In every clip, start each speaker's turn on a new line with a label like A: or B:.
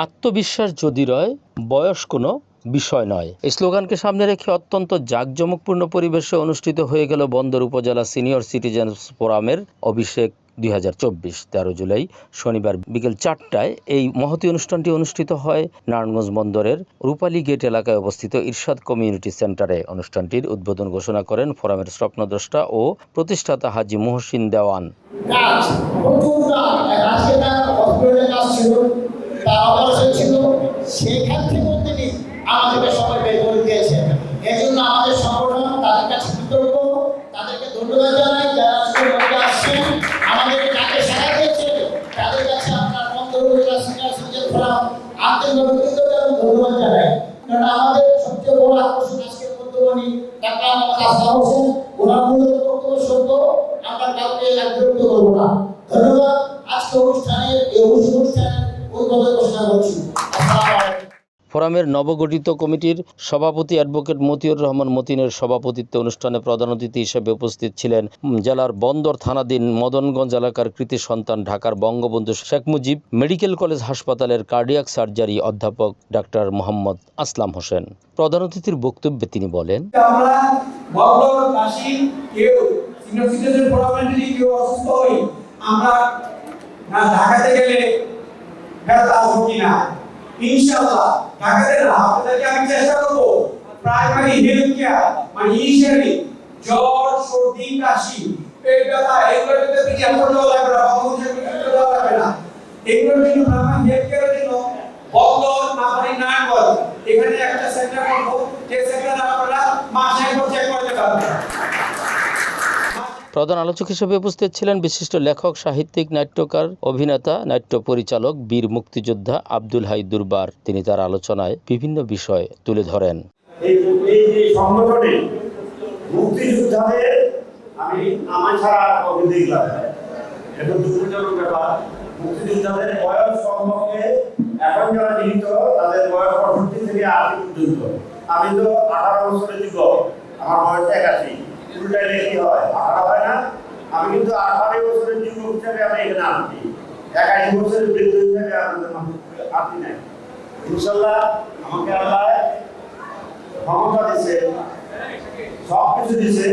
A: আত্মবিশ্বাস যদি রয়, বয়স কোনো বিষয় নয়। এই স্লোগানকে সামনে রেখে অত্যন্ত জাঁকজমকপূর্ণ পরিবেশে অনুষ্ঠিত হয়ে গেল বন্দর উপজেলা সিনিয়র সিটিজেন্স ফোরামের অভিষেক 2024। 13 জুলাই শনিবার বিকেল 4টায় এই মহতী অনুষ্ঠানটি অনুষ্ঠিত হয় নারায়ণগঞ্জ বন্দরের রূপালী গেট এলাকায় অবস্থিত ইরশাদ কমিউনিটি সেন্টারে। অনুষ্ঠানটির উদ্বোধন ঘোষণা করেন ফোরামের স্বপ্নদ্রষ্টা ও প্রতিষ্ঠাতা হাজী মুহসিন দেওয়ান।
B: সেখান থেকে তিনি আমাদেরকে সবাই বের করে দিয়েছেন। এই জন্য আমাদের সংগঠন তাদের কাছে কৃতজ্ঞ, তাদেরকে ধন্যবাদ জানাই। যারা আজকে মধ্যে আসছেন, আমাদের যাকে সাড়া দিয়েছেন, তাদের কাছে আপনার বন্দর উপজেলা সিনিয়র সিটিজেন ফোরাম আন্তরিকভাবে কৃতজ্ঞ এবং ধন্যবাদ জানাই। কারণ আমাদের সবচেয়ে বড় আকর্ষণ আজকের মধ্যমণি ডাক্তার মোহাম্মদ আসলাম হোসেন, ওনার মূল বক্তব্য শুনবো, আমরা কাউকে বিরক্ত করবো না। ধন্যবাদ। আজকে অনুষ্ঠানের এই অনুষ্ঠানের উদ্বোধন ঘোষণা করছি।
A: ফোরামের নবগঠিত কমিটির সভাপতি অ্যাডভোকেট মতিউর রহমান মতিনের সভাপতিত্বে অনুষ্ঠানে প্রধান অতিথি হিসেবে উপস্থিত ছিলেন জেলার বন্দর থানাধীন মদনগঞ্জ এলাকার কৃতি সন্তান ঢাকার বঙ্গবন্ধু শেখ মুজিব মেডিকেল কলেজ হাসপাতালের কার্ডিয়াক সার্জারি অধ্যাপক ডাক্তার মোহাম্মদ আসলাম হোসেন। প্রধান অতিথির বক্তব্যে তিনি বলেন,
C: ইনশাআল্লাহ ঢাকাতে না, আপনাদেরকে আমি চেষ্টা করব প্রাইমারি হেলথ কেয়ার মানে ইনিশিয়ালি জ্বর, সর্দি, কাশি, পেট ব্যথা এগুলোর ক্ষেত্রে কি এফোর্ট দেওয়া লাগবে না, দেওয়া লাগবে না। এগুলোর জন্য প্রাইমারি হেলথ কেয়ারের জন্য বন্দর নাপারি নারায়ণগঞ্জ এখানে একটা সেন্টার করব, যে সেন্টারে আপনারা মাসে একবার চেক করতে পারবেন।
A: প্রধান আলোচক হিসেবে উপস্থিত ছিলেন বিশিষ্ট লেখক, সাহিত্যিক, নাট্যকার, অভিনেতা, নাট্য পরিচালক, বীর মুক্তিযোদ্ধা আব্দুল হাই দুরবার। তিনি তার আলোচনায় বিভিন্ন বিষয় তুলে ধরেন।
D: এই যে সংগঠনে মুক্তিযোদ্ধাদের আমি আমার ছাড়া কাউকে দেখলাম না, এটা দুঃখজনক ব্যাপার। মুক্তিযোদ্ধাদের বয়স সম্পর্কে এখন যারা জীবিত তাদের বয়স 65 থেকে 80 পর্যন্ত। আমি তো 18 বছরের যুবক, আমার বয়স 81। উল্টাই লেখি হয় 18 হয় না। আমি কিন্তু 18 বছরের যুবক হিসেবে আমি এখানে আসছি, 81 বছরের বৃদ্ধ হিসেবে আসি নাই। ইনশাল্লাহ আমাকে আল্লাহ ক্ষমতা দিছে, সব কিছু দিছে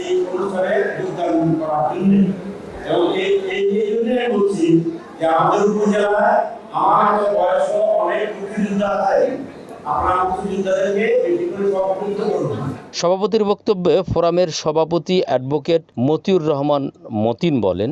D: এই অনুষ্ঠানে যোগদান করার জন্য। এবং এই জন্যই বলছি যে আমাদের উপজেলায় আমার মতো বয়স অনেক মুক্তিযোদ্ধা আছে, আপনারা মুক্তিযোদ্ধাদেরকে বেশি করে সহযোগিতা করবেন।
A: সভাপতির বক্তব্যে ফোরামের সভাপতি অ্যাডভোকেট মতিউর রহমান মতিন বলেন,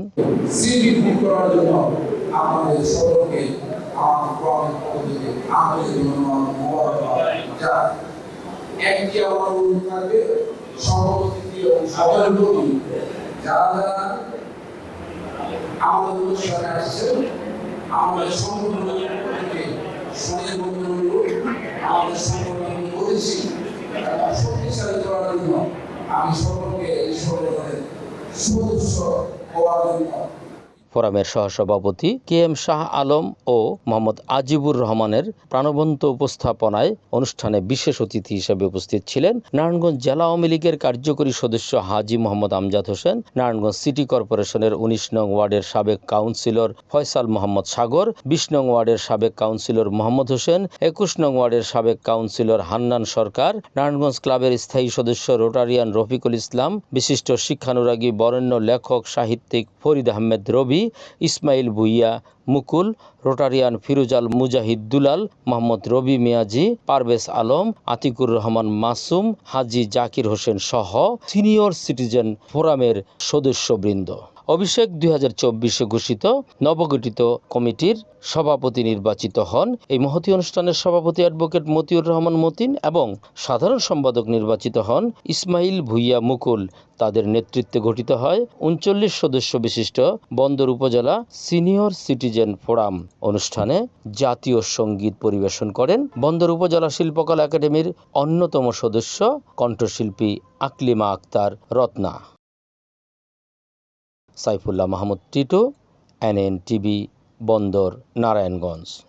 A: ফোরামের সহসভাপতি কে এম শাহ আলম ও মোহাম্মদ আজিবুর রহমানের প্রাণবন্ত উপস্থাপনায় অনুষ্ঠানে বিশেষ অতিথি হিসেবে উপস্থিত ছিলেন নারায়ণগঞ্জ জেলা আওয়ামী লীগের কার্যকরী সদস্য হাজী মোহাম্মদ আমজাদ হোসেন, নারায়ণগঞ্জ সিটি কর্পোরেশনের 19 নং ওয়ার্ডের সাবেক কাউন্সিলর ফয়সাল মোহাম্মদ সাগর, 20 নং ওয়ার্ডের সাবেক কাউন্সিলর মোহাম্মদ হোসেন, 21 নং ওয়ার্ডের সাবেক কাউন্সিলর হান্নান সরকার, নারায়ণগঞ্জ ক্লাবের স্থায়ী সদস্য রোটারিয়ান রফিকুল ইসলাম, বিশিষ্ট শিক্ষানুরাগী বরেণ্য লেখক সাহিত্যিক ফরিদ আহমেদ রবি, ইসমাইল ভুইয়া মুকুল, রোটারিয়ান ফিরোজাল মুজাহিদ দুলাল, মোহাম্মদ রবি মিয়াজি, পারভেজ আলম, আতিকুর রহমান মাসুম, হাজী জাকির হোসেন সহ সিনিয়র সিটিজেন ফোরামের সদস্যবৃন্দ। অভিষেক 2024 ঘোষিত নবগঠিত কমিটির সভাপতি নির্বাচিত হন। এই মহতী অনুষ্ঠানের সভাপতি অ্যাডভোকেট মতিউর রহমান মতিন এবং সাধারণ সম্পাদক নির্বাচিত হন ইসমাইল ভুইয়া মুকুল। তাদের নেতৃত্বে গঠিত হয় 39 সদস্য বিশিষ্ট বন্দর উপজেলা সিনিয়র সিটিজেন ফোরাম। অনুষ্ঠানে জাতীয় সঙ্গীত পরিবেশন করেন বন্দর উপজেলা শিল্পকলা একাডেমির অন্যতম সদস্য কণ্ঠশিল্পী আকলিমা আক্তার রত্না। সাইফুল্লাহ মাহমুদ টিটু, NN টিভি, বন্দর, নারায়ণগঞ্জ।